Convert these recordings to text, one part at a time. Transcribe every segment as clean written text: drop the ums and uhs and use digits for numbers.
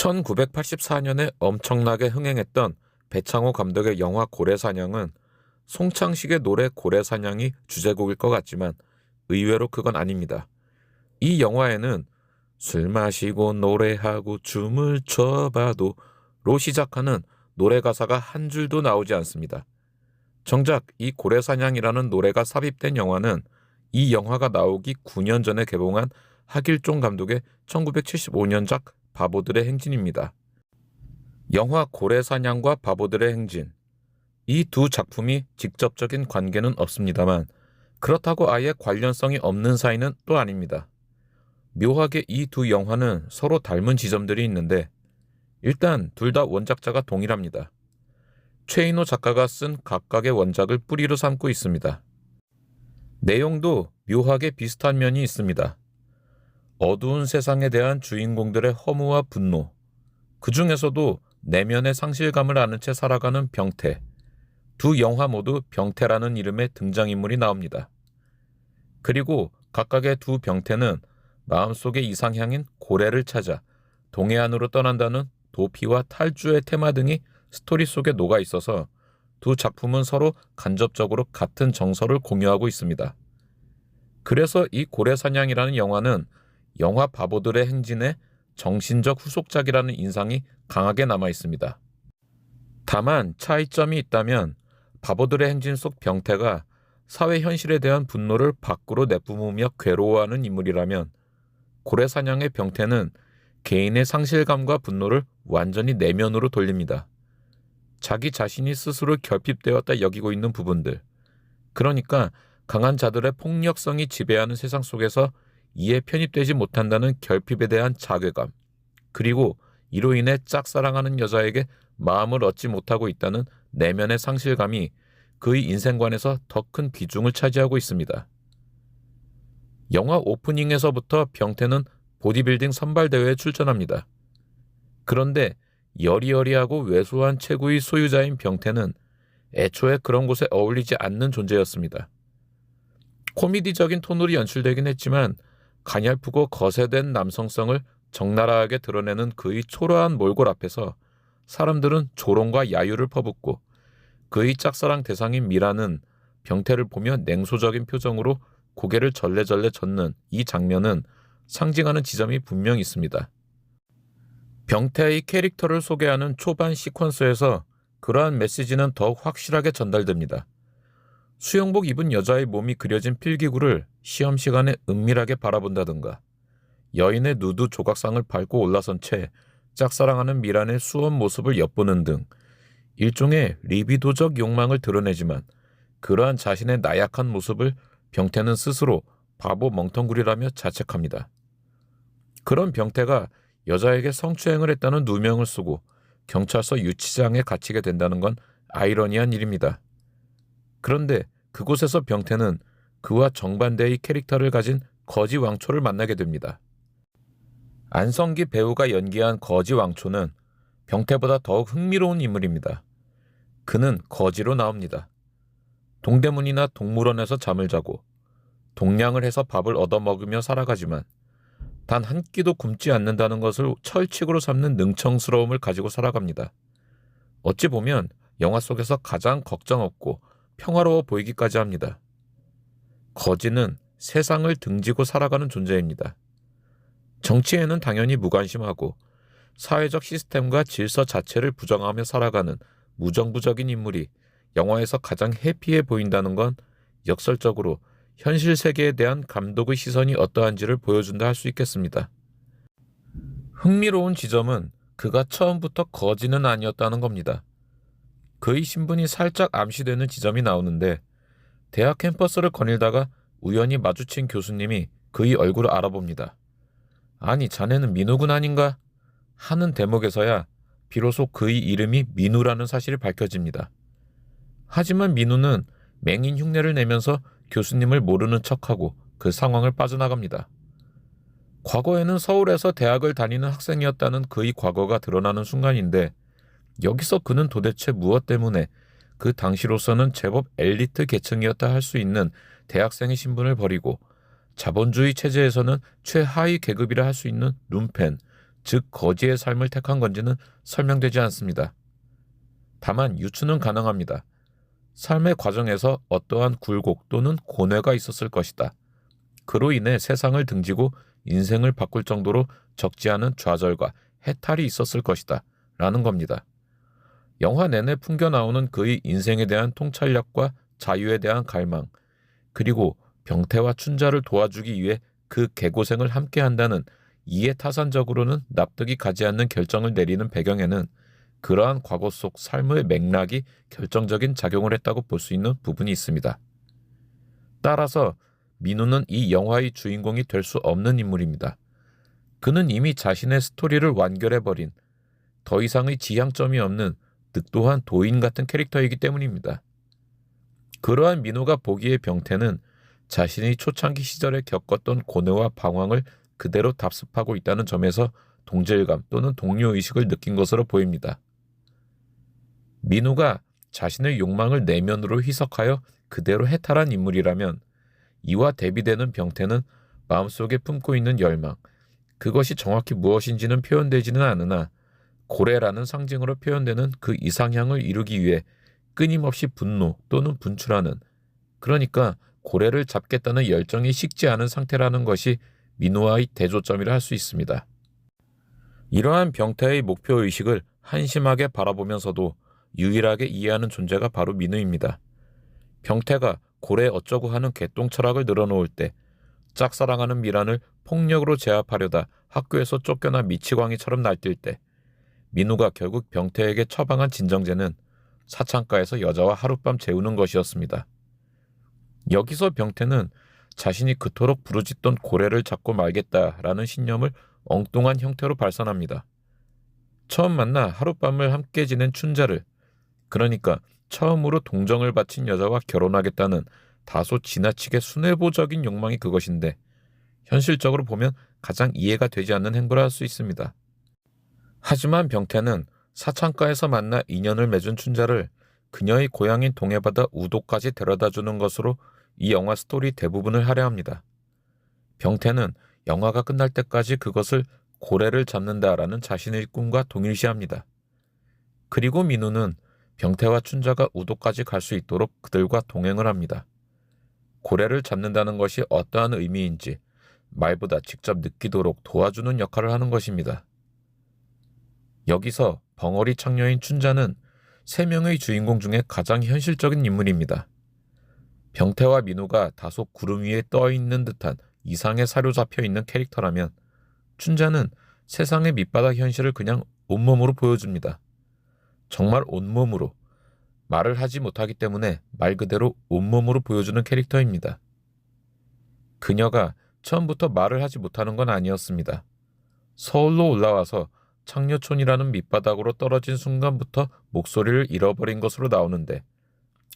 1984년에 엄청나게 흥행했던 배창호 감독의 영화 고래사냥은 송창식의 노래 고래사냥이 주제곡일 것 같지만 의외로 그건 아닙니다. 이 영화에는 술 마시고 노래하고 춤을 춰봐도 로 시작하는 노래 가사가 한 줄도 나오지 않습니다. 정작 이 고래사냥이라는 노래가 삽입된 영화는 이 영화가 나오기 9년 전에 개봉한 하길종 감독의 1975년작 바보들의 행진입니다. 영화 고래사냥과 바보들의 행진, 이 두 작품이 직접적인 관계는 없습니다만 그렇다고 아예 관련성이 없는 사이는 또 아닙니다. 묘하게 이 두 영화는 서로 닮은 지점들이 있는데 일단 둘 다 원작자가 동일합니다. 최인호 작가가 쓴 각각의 원작을 뿌리로 삼고 있습니다. 내용도 묘하게 비슷한 면이 있습니다. 어두운 세상에 대한 주인공들의 허무와 분노, 그 중에서도 내면의 상실감을 아는 채 살아가는 병태, 두 영화 모두 병태라는 이름의 등장인물이 나옵니다. 그리고 각각의 두 병태는 마음속의 이상향인 고래를 찾아 동해안으로 떠난다는 도피와 탈주의 테마 등이 스토리 속에 녹아 있어서 두 작품은 서로 간접적으로 같은 정서를 공유하고 있습니다. 그래서 이 고래사냥이라는 영화는 영화 바보들의 행진의 정신적 후속작이라는 인상이 강하게 남아 있습니다. 다만 차이점이 있다면 바보들의 행진 속 병태가 사회 현실에 대한 분노를 밖으로 내뿜으며 괴로워하는 인물이라면 고래사냥의 병태는 개인의 상실감과 분노를 완전히 내면으로 돌립니다. 자기 자신이 스스로 결핍되었다 여기고 있는 부분들, 그러니까 강한 자들의 폭력성이 지배하는 세상 속에서 이에 편입되지 못한다는 결핍에 대한 자괴감, 그리고 이로 인해 짝사랑하는 여자에게 마음을 얻지 못하고 있다는 내면의 상실감이 그의 인생관에서 더 큰 비중을 차지하고 있습니다. 영화 오프닝에서부터 병태는 보디빌딩 선발대회에 출전합니다. 그런데 여리여리하고 왜소한 체구의 소유자인 병태는 애초에 그런 곳에 어울리지 않는 존재였습니다. 코미디적인 톤으로 연출되긴 했지만 가냘프고 거세된 남성성을 적나라하게 드러내는 그의 초라한 몰골 앞에서 사람들은 조롱과 야유를 퍼붓고 그의 짝사랑 대상인 미라는 병태를 보며 냉소적인 표정으로 고개를 절레절레 젓는 이 장면은 상징하는 지점이 분명히 있습니다. 병태의 캐릭터를 소개하는 초반 시퀀스에서 그러한 메시지는 더욱 확실하게 전달됩니다. 수영복 입은 여자의 몸이 그려진 필기구를 시험 시간에 은밀하게 바라본다든가, 여인의 누드 조각상을 밟고 올라선 채 짝사랑하는 미란의 수원 모습을 엿보는 등 일종의 리비도적 욕망을 드러내지만 그러한 자신의 나약한 모습을 병태는 스스로 바보 멍텅구리라며 자책합니다. 그런 병태가 여자에게 성추행을 했다는 누명을 쓰고 경찰서 유치장에 갇히게 된다는 건 아이러니한 일입니다. 그런데 그곳에서 병태는 그와 정반대의 캐릭터를 가진 거지 왕초를 만나게 됩니다. 안성기 배우가 연기한 거지 왕초는 병태보다 더욱 흥미로운 인물입니다. 그는 거지로 나옵니다. 동대문이나 동물원에서 잠을 자고 동냥을 해서 밥을 얻어먹으며 살아가지만 단 한 끼도 굶지 않는다는 것을 철칙으로 삼는 능청스러움을 가지고 살아갑니다. 어찌 보면 영화 속에서 가장 걱정 없고 평화로워 보이기까지 합니다. 거지는 세상을 등지고 살아가는 존재입니다. 정치에는 당연히 무관심하고 사회적 시스템과 질서 자체를 부정하며 살아가는 무정부적인 인물이 영화에서 가장 해피해 보인다는 건 역설적으로 현실 세계에 대한 감독의 시선이 어떠한지를 보여준다 할 수 있겠습니다. 흥미로운 지점은 그가 처음부터 거지는 아니었다는 겁니다. 그의 신분이 살짝 암시되는 지점이 나오는데 대학 캠퍼스를 거닐다가 우연히 마주친 교수님이 그의 얼굴을 알아봅니다. 아니, 자네는 민우군 아닌가? 하는 대목에서야 비로소 그의 이름이 민우라는 사실이 밝혀집니다. 하지만 민우는 맹인 흉내를 내면서 교수님을 모르는 척하고 그 상황을 빠져나갑니다. 과거에는 서울에서 대학을 다니는 학생이었다는 그의 과거가 드러나는 순간인데 여기서 그는 도대체 무엇 때문에 그 당시로서는 제법 엘리트 계층이었다 할 수 있는 대학생의 신분을 버리고 자본주의 체제에서는 최하위 계급이라 할 수 있는 룸펜, 즉 거지의 삶을 택한 건지는 설명되지 않습니다. 다만 유추는 가능합니다. 삶의 과정에서 어떠한 굴곡 또는 고뇌가 있었을 것이다. 그로 인해 세상을 등지고 인생을 바꿀 정도로 적지 않은 좌절과 해탈이 있었을 것이다. 라는 겁니다. 영화 내내 풍겨나오는 그의 인생에 대한 통찰력과 자유에 대한 갈망, 그리고 병태와 춘자를 도와주기 위해 그 개고생을 함께한다는 이해타산적으로는 납득이 가지 않는 결정을 내리는 배경에는 그러한 과거 속 삶의 맥락이 결정적인 작용을 했다고 볼 수 있는 부분이 있습니다. 따라서 민우는 이 영화의 주인공이 될 수 없는 인물입니다. 그는 이미 자신의 스토리를 완결해버린 더 이상의 지향점이 없는 늑도한 도인 같은 캐릭터이기 때문입니다. 그러한 민우가 보기에 병태는 자신이 초창기 시절에 겪었던 고뇌와 방황을 그대로 답습하고 있다는 점에서 동질감 또는 동료의식을 느낀 것으로 보입니다. 민우가 자신의 욕망을 내면으로 희석하여 그대로 해탈한 인물이라면 이와 대비되는 병태는 마음속에 품고 있는 열망, 그것이 정확히 무엇인지는 표현되지는 않으나 고래라는 상징으로 표현되는 그 이상향을 이루기 위해 끊임없이 분노 또는 분출하는, 그러니까 고래를 잡겠다는 열정이 식지 않은 상태라는 것이 민우와의 대조점이라 할 수 있습니다. 이러한 병태의 목표의식을 한심하게 바라보면서도 유일하게 이해하는 존재가 바로 민우입니다. 병태가 고래 어쩌고 하는 개똥 철학을 늘어놓을 때, 짝사랑하는 미란을 폭력으로 제압하려다 학교에서 쫓겨나 미치광이처럼 날뛸 때, 민우가 결국 병태에게 처방한 진정제는 사창가에서 여자와 하룻밤 재우는 것이었습니다. 여기서 병태는 자신이 그토록 부르짖던 고래를 잡고 말겠다라는 신념을 엉뚱한 형태로 발산합니다. 처음 만나 하룻밤을 함께 지낸 춘자를, 그러니까 처음으로 동정을 바친 여자와 결혼하겠다는 다소 지나치게 순애보적인 욕망이 그것인데, 현실적으로 보면 가장 이해가 되지 않는 행보라 할 수 있습니다. 하지만 병태는 사창가에서 만나 인연을 맺은 춘자를 그녀의 고향인 동해바다 우도까지 데려다주는 것으로 이 영화 스토리 대부분을 할애합니다. 병태는 영화가 끝날 때까지 그것을 고래를 잡는다라는 자신의 꿈과 동일시합니다. 그리고 민우는 병태와 춘자가 우도까지 갈 수 있도록 그들과 동행을 합니다. 고래를 잡는다는 것이 어떠한 의미인지 말보다 직접 느끼도록 도와주는 역할을 하는 것입니다. 여기서 벙어리 창녀인 춘자는 3명의 주인공 중에 가장 현실적인 인물입니다. 병태와 민우가 다소 구름 위에 떠 있는 듯한 이상에 사로잡혀 있는 캐릭터라면, 춘자는 세상의 밑바닥 현실을 그냥 온몸으로 보여줍니다. 정말 온몸으로, 말을 하지 못하기 때문에 말 그대로 온몸으로 보여주는 캐릭터입니다. 그녀가 처음부터 말을 하지 못하는 건 아니었습니다. 서울로 올라와서 창녀촌이라는 밑바닥으로 떨어진 순간부터 목소리를 잃어버린 것으로 나오는데,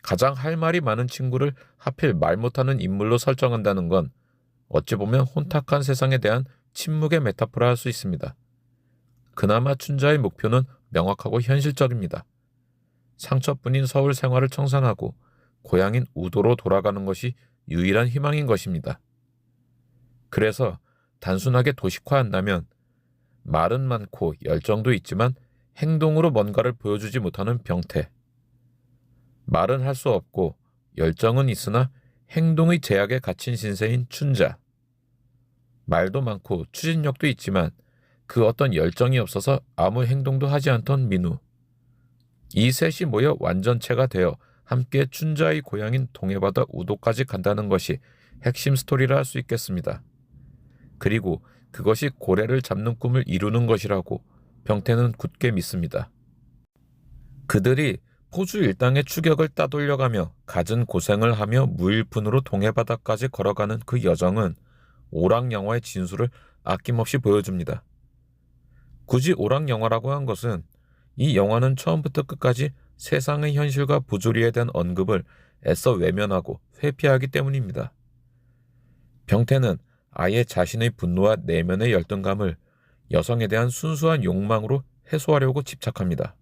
가장 할 말이 많은 친구를 하필 말 못하는 인물로 설정한다는 건 어찌 보면 혼탁한 세상에 대한 침묵의 메타포라 할 수 있습니다. 그나마 춘자의 목표는 명확하고 현실적입니다. 상처뿐인 서울 생활을 청산하고 고향인 우도로 돌아가는 것이 유일한 희망인 것입니다. 그래서 단순하게 도식화한다면 말은 많고 열정도 있지만 행동으로 뭔가를 보여주지 못하는 병태, 말은 할 수 없고 열정은 있으나 행동의 제약에 갇힌 신세인 춘자, 말도 많고 추진력도 있지만 그 어떤 열정이 없어서 아무 행동도 하지 않던 민우, 이 셋이 모여 완전체가 되어 함께 춘자의 고향인 동해바다 우도까지 간다는 것이 핵심 스토리라 할 수 있겠습니다. 그리고 그것이 고래를 잡는 꿈을 이루는 것이라고 병태는 굳게 믿습니다. 그들이 호주 일당의 추격을 따돌려가며 갖은 고생을 하며 무일푼으로 동해바다까지 걸어가는 그 여정은 오락영화의 진수를 아낌없이 보여줍니다. 굳이 오락영화라고 한 것은 이 영화는 처음부터 끝까지 세상의 현실과 부조리에 대한 언급을 애써 외면하고 회피하기 때문입니다. 병태는 아예 자신의 분노와 내면의 열등감을 여성에 대한 순수한 욕망으로 해소하려고 집착합니다.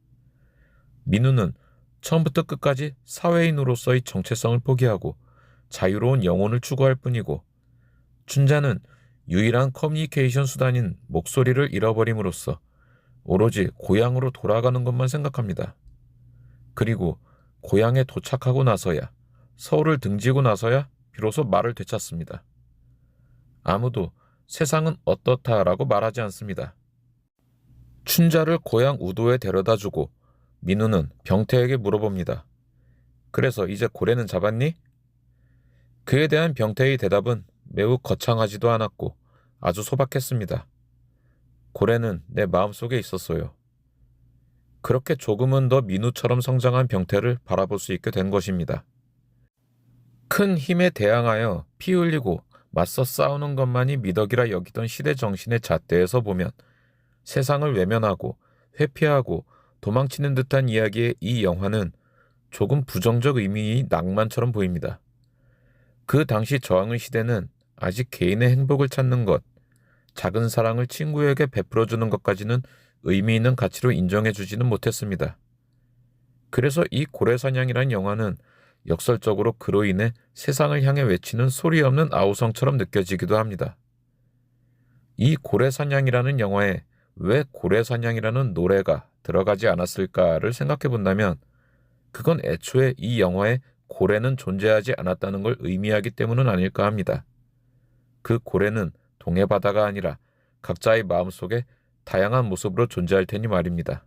민우는 처음부터 끝까지 사회인으로서의 정체성을 포기하고 자유로운 영혼을 추구할 뿐이고, 춘자는 유일한 커뮤니케이션 수단인 목소리를 잃어버림으로써 오로지 고향으로 돌아가는 것만 생각합니다. 그리고 고향에 도착하고 나서야, 서울을 등지고 나서야 비로소 말을 되찾습니다. 아무도 세상은 어떻다라고 말하지 않습니다. 춘자를 고향 우도에 데려다주고 민우는 병태에게 물어봅니다. 그래서 이제 고래는 잡았니? 그에 대한 병태의 대답은 매우 거창하지도 않았고 아주 소박했습니다. 고래는 내 마음속에 있었어요. 그렇게 조금은 더 민우처럼 성장한 병태를 바라볼 수 있게 된 것입니다. 큰 힘에 대항하여 피 흘리고 맞서 싸우는 것만이 미덕이라 여기던 시대 정신의 잣대에서 보면 세상을 외면하고 회피하고 도망치는 듯한 이야기의 이 영화는 조금 부정적 의미의 낭만처럼 보입니다. 그 당시 저항의 시대는 아직 개인의 행복을 찾는 것, 작은 사랑을 친구에게 베풀어주는 것까지는 의미 있는 가치로 인정해주지는 못했습니다. 그래서 이 고래사냥이란 영화는 역설적으로 그로 인해 세상을 향해 외치는 소리 없는 아우성처럼 느껴지기도 합니다. 이 고래사냥이라는 영화에 왜 고래사냥이라는 노래가 들어가지 않았을까를 생각해 본다면 그건 애초에 이 영화에 고래는 존재하지 않았다는 걸 의미하기 때문은 아닐까 합니다. 그 고래는 동해 바다가 아니라 각자의 마음속에 다양한 모습으로 존재할 테니 말입니다.